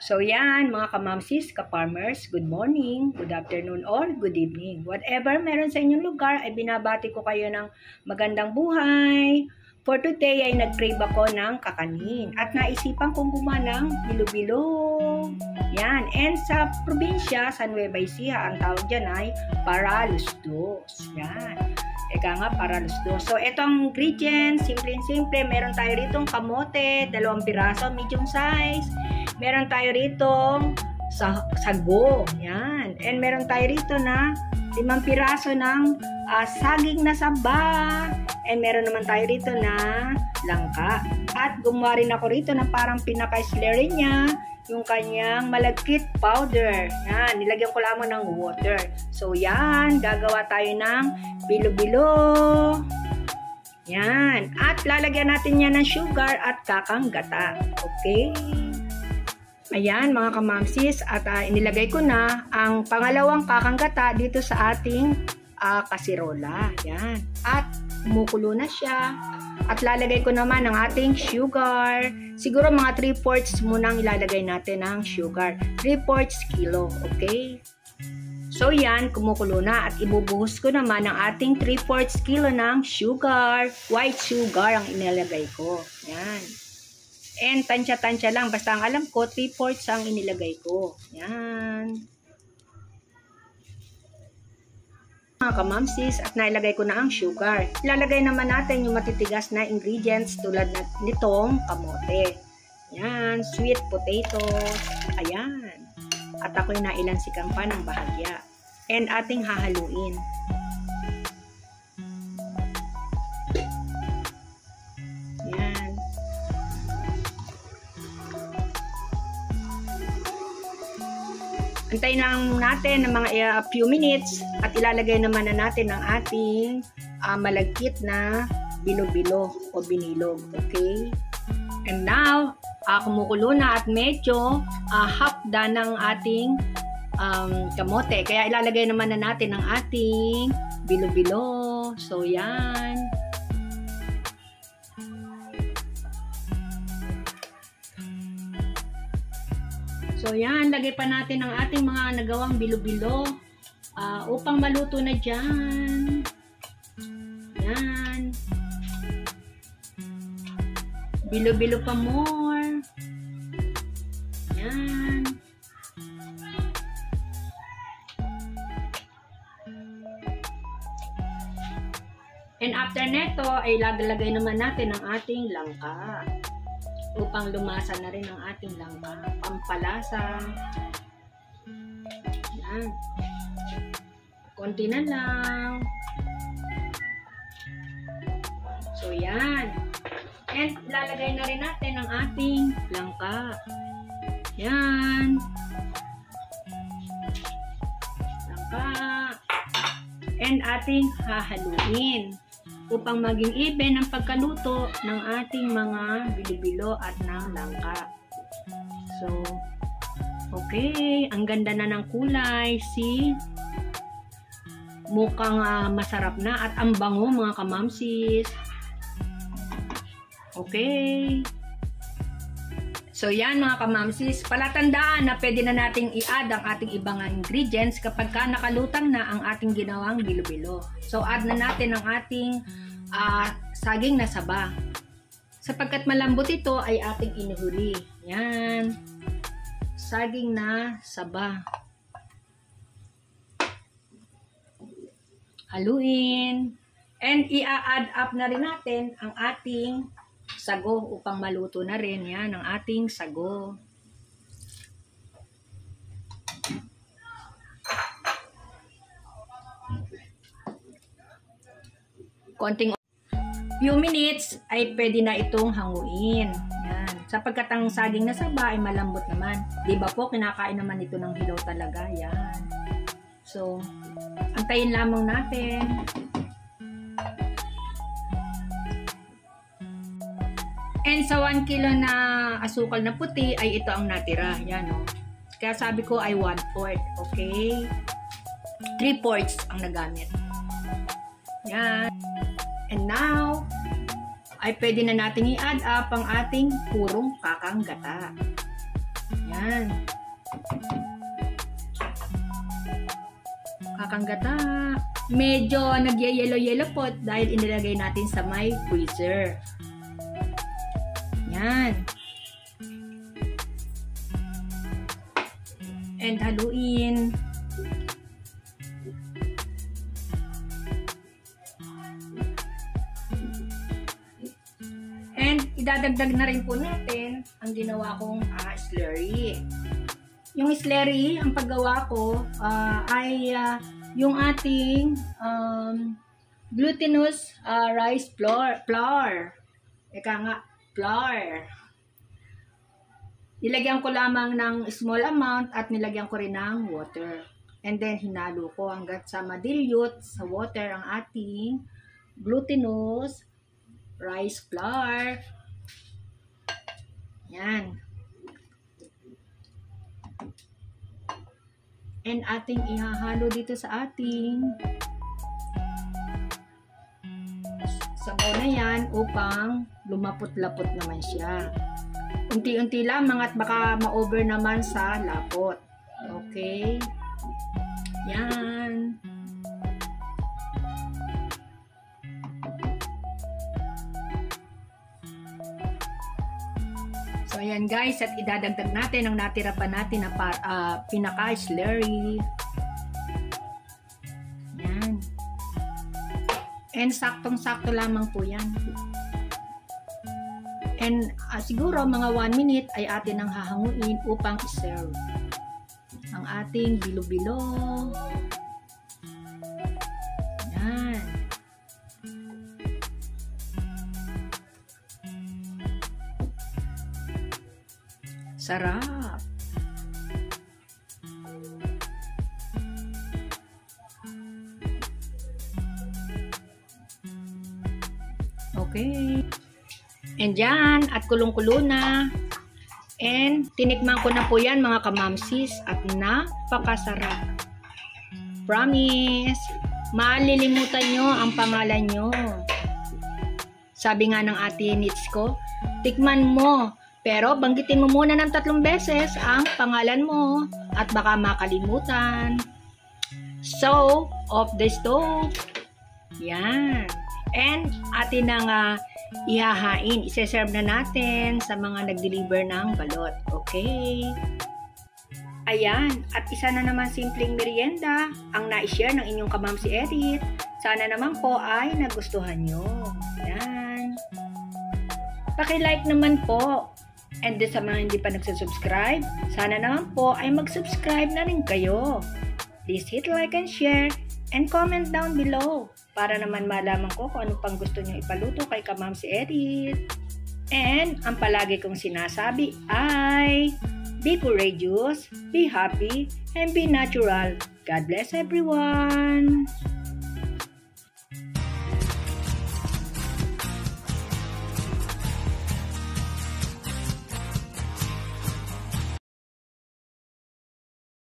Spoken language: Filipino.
So yan, mga kamamsis, ka-farmers, good morning, good afternoon, or good evening. Whatever meron sa inyong lugar, ay binabati ko kayo ng magandang buhay. For today ay nag-crave ako ng kakanin at naisipan kong gumawa ng bilo-bilo. Yan, and sa probinsya, sa Nueva Ecija, ang tawag dyan ay paralusdos. Yan. Eka nga, paralusdos. So, ito ang ingredients, simple-simple. Meron tayo rito kamote, 2 piraso, medium size. Meron tayo rito sago. Yan. And meron tayo rito na 5 piraso ng saging na saba. And meron naman tayo rito na langka. At gumawa rin ako rito na parang pinaka-slurry niya, yung kanyang malagkit powder. Yan, nilagyan ko lamang ng water. So, yan, gagawa tayo ng bilo-bilo. Yan, at lalagyan natin yan ng sugar at kakang gata. Okay? Ayan, mga kamamsis, at inilagay ko na ang pangalawang kakang gata dito sa ating kasirola. Yan, at kumukulo na siya. At lalagay ko naman ang ating sugar. Siguro mga 3/4 munang ilalagay natin ng sugar. 3/4 kilo, okay? So yan, kumukulo na at ibubuhos ko naman ang ating 3/4 kilo ng sugar. White sugar ang inilagay ko. Yan. And tansya-tansya lang. Basta ang alam ko, 3/4 ang inilagay ko. Yan. Mga kamamsis, at nailagay ko na ang sugar. Ilalagay naman natin yung matitigas na ingredients tulad nitong kamote. Yan, sweet potatoes. Ayan. At ako'y nailansikan pa ng bahagya. And ating hahaluin. Yan. Antayin lang natin ng mga few minutes at ilalagay naman na natin ang ating malagkit na bilo-bilo o binilog. Okay? And now, kumukulo na at medyo hapda ng ating kamote. Kaya ilalagay naman na natin ang ating bilo-bilo. So, yan. So, yan. Lagay pa natin ang ating mga nagawang bilo-bilo upang maluto na dyan. Yan. Bilo-bilo pa more. Yan. And after neto, ay lalagay naman natin ang ating langka. Upang lumasa na rin ang ating langka. Pampalasa. Yan. Konti na lang. So, yan. And lalagay na rin natin ang ating langka. Yan. Langka. And ating hahaluin upang maging even ang pagkaluto ng ating mga bilo-bilo at ng langka. So, okay. Ang ganda na ng kulay. See? Mukhang masarap na at ang bango, mga kamamsis. Okay. So, yan mga kamamsis. Palatandaan na pwede na nating i-add ang ating ibang ingredients kapag nakalutang na ang ating ginawang bilo-bilo. So, add na natin ang ating saging na saba. Sapagkat malambot ito ay ating inuhuli. Yan. Saging na saba. Haluin. And i-add up na rin natin ang ating sago upang maluto na rin. Yan, ang ating sago. Konting few minutes ay pwede na itong hanguin. Yan. Sapagkat ang saging na saba ay malambot naman. Diba po, kinakain naman ito ng hilaw talaga. Yan. So, antayin lamang natin. And sa 1 kilo na asukal na puti ay ito ang natira. Yan, o. Kaya sabi ko ay 1/4. Okay? 3/4 ang nagamit. Yan. And now, ay pwede na natin i-add up ang ating purong kakang gata. Yan. Yan. Kakanggata. Medyo nagyayelo-yelo po dahil inilagay natin sa may freezer. Yan. And haluin. And idadagdag na rin po natin ang ginawa kong slurry. Yung slurry, ang paggawa ko ay yung ating glutinous rice flour. Eka nga, flour. Nilagyan ko lamang ng small amount at nilagyan ko rin ng water. And then, hinalo ko hanggang sa madilyot sa water ang ating glutinous rice flour. Yan. And ating ihahalo dito sa ating sabaw na yan upang lumapot-lapot naman siya. Unti-unti lamang at baka ma-over naman sa lapot. Okay? Yan. So, ayan guys, at idadagdag natin ang natira pa natin na pinaka-slurry. Yan. And saktong-sakto lamang po yan. And siguro mga 1 minute ay atin ang hahanguin upang i-serve ang ating bilo-bilo. Yan. Sarap. Okay. And yan, at kulong-kulo na. And tinikman ko na po yan mga kamamsis at napakasarap. Promise, malilimutan nyo ang pangalan nyo. Sabi nga ng ate Nits ko, tikman mo, pero banggitin mo muna ng 3 beses ang pangalan mo at baka makalimutan. So, off the stove. Yan. And atin nang ihahain. Ise-serve na natin sa mga nag-deliver ng balot. Okay? Ayan. At isa na naman simpleng merienda ang na-share ng inyong kamamsi Edith. Sana naman po ay nagustuhan nyo. Ayan. Paki-like naman po. And sa mga hindi pa nagsasubscribe, sana naman po ay mag-subscribe na rin kayo. Please hit like and share and comment down below para naman malaman ko kung ano pang gusto nyo ipaluto kay Kamamsi Edith. And ang palagi kong sinasabi ay be courageous, be happy, and be natural. God bless everyone!